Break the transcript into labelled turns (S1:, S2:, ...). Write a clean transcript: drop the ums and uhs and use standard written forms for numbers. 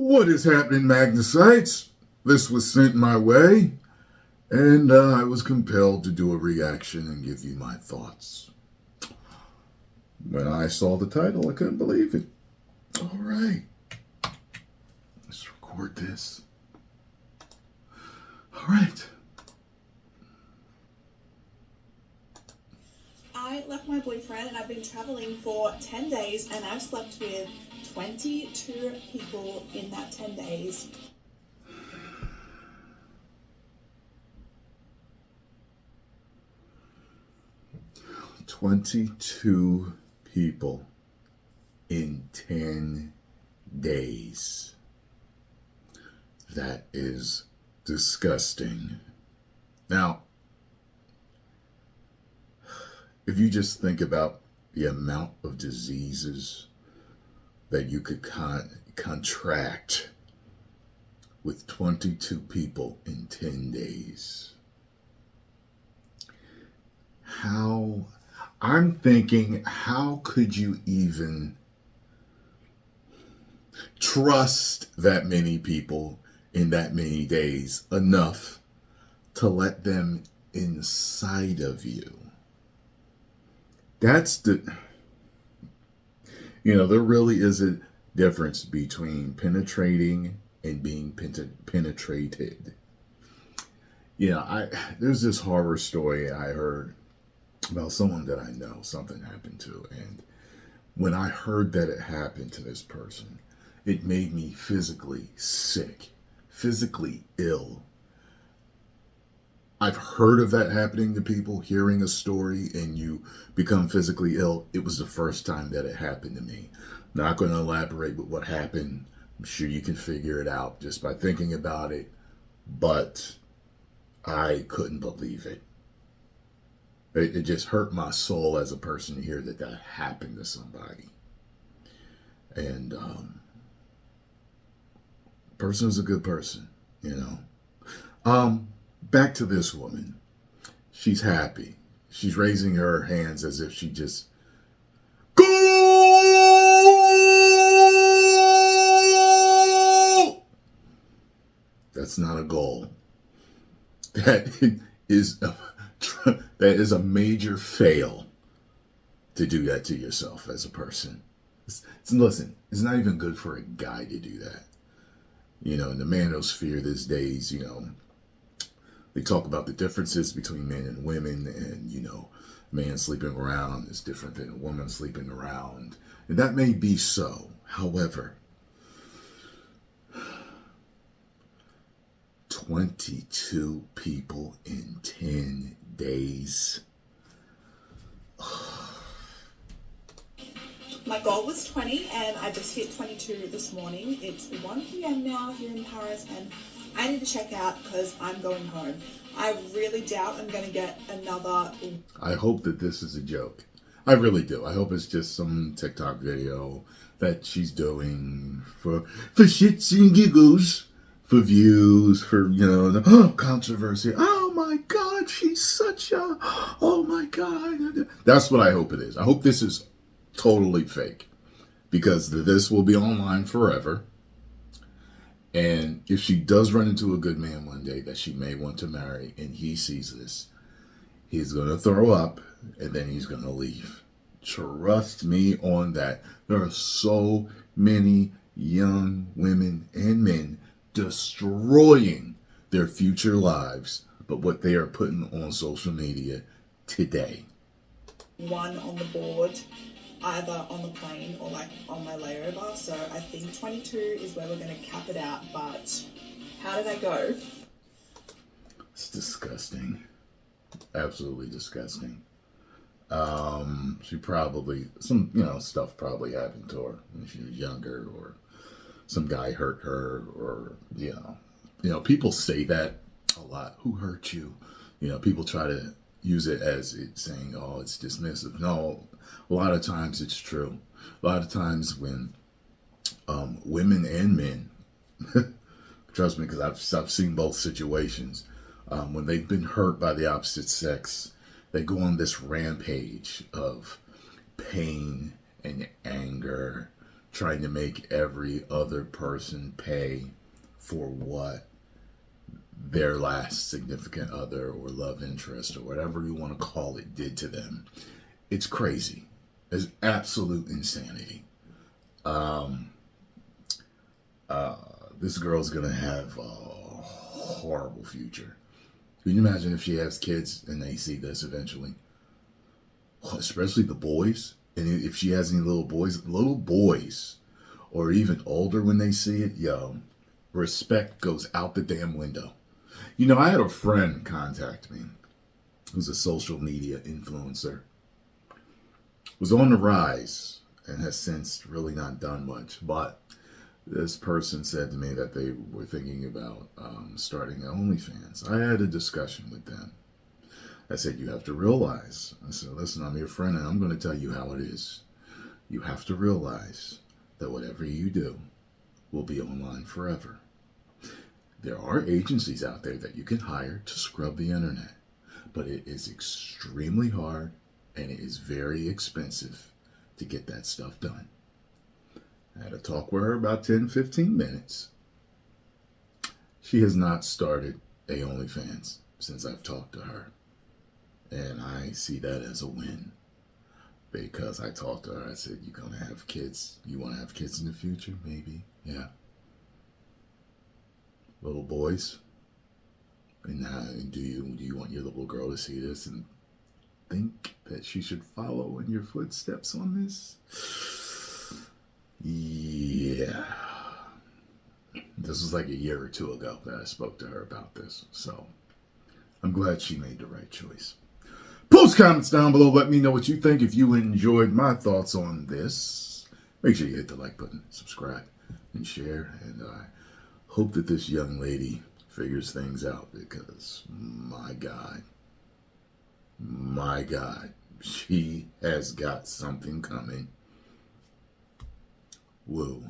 S1: What is happening, Magnusites? This was sent my way, and I was compelled to do a reaction and give you my thoughts. When I saw the title, I couldn't believe it. All right, let's record this. All right.
S2: I left my boyfriend and I've been traveling for 10 days and I've slept with 22 people in that 10 days.
S1: "22 people in 10 days. That is disgusting. Now, if you just think about the amount of diseases that you could contract with 22 people in 10 days. I'm thinking, how could you even trust that many people in that many days enough to let them inside of you? There really is a difference between penetrating and being penetrated. There's this horror story I heard about someone that I know something happened to. And when I heard that it happened to this person, it made me physically sick, physically ill. I've heard of that happening to people, hearing a story and you become physically ill. It was the first time that it happened to me. Not going to elaborate with what happened. I'm sure you can figure it out just by thinking about it. But I couldn't believe it. It just hurt my soul as a person to hear that happened to somebody. And person is a good person, Back to this woman. She's happy. She's raising her hands as if she just goal. That's not a goal. That is a major fail to do that to yourself as a person. Listen, it's not even good for a guy to do that. In the manosphere these days, they talk about the differences between men and women, and, man sleeping around is different than a woman sleeping around. And that may be so. However, 22 people in 10 days.
S2: My goal was 20 and I just hit 22 this morning. It's 1 p.m. now here in Paris and I need to check out because I'm going home. I really doubt I'm going to get another.
S1: I hope that this is a joke. I really do. I hope it's just some TikTok video that she's doing for shits and giggles, for views, for, controversy. Oh my God, she's such a, oh my God. That's what I hope it is. I hope this is totally fake, because this will be online forever. And if she does run into a good man one day that she may want to marry and he sees this, he's going to throw up and then he's going to leave. Trust me on that. There are so many young women and men destroying their future lives, but what they are putting on social media today.
S2: One on the board, either on the plane or on my layover. So I think 22 is where we're going to cap it out. But how did I go?
S1: It's disgusting. Absolutely disgusting. She probably, stuff probably happened to her when she was younger, or some guy hurt her, or, people say that a lot. Who hurt you? People try to use it as it's saying, oh, it's dismissive. No, a lot of times it's true. A lot of times when women and men, trust me, because I've seen both situations, when they've been hurt by the opposite sex, they go on this rampage of pain and anger trying to make every other person pay for what their last significant other or love interest or whatever you want to call it did to them. It's crazy. It's absolute insanity. This girl's gonna have a horrible future. Can you imagine if she has kids and they see this eventually? Especially the boys. And if she has any little boys, or even older when they see it, yo, respect goes out the damn window. You know, I had a friend contact me who's a social media influencer. Was on the rise and has since really not done much. But this person said to me that they were thinking about starting OnlyFans. I had a discussion with them. I said, you have to realize. I said, listen, I'm your friend and I'm going to tell you how it is. You have to realize that whatever you do will be online forever. There are agencies out there that you can hire to scrub the internet, but it is extremely hard and it is very expensive to get that stuff done. I had a talk with her about 10-15 minutes. She has not started a OnlyFans since I've talked to her. And I see that as a win. Because I talked to her, I said, you're going to have kids. You want to have kids in the future? Maybe. Yeah. Little boys. And do you want your little girl to see this and think that she should follow in your footsteps on this? Yeah. This was like a year or two ago that I spoke to her about this. So I'm glad she made the right choice. Post comments down below. Let me know what you think. If you enjoyed my thoughts on this, make sure you hit the like button, subscribe, and share. And I hope that this young lady figures things out because, my God, she has got something coming. Whoa.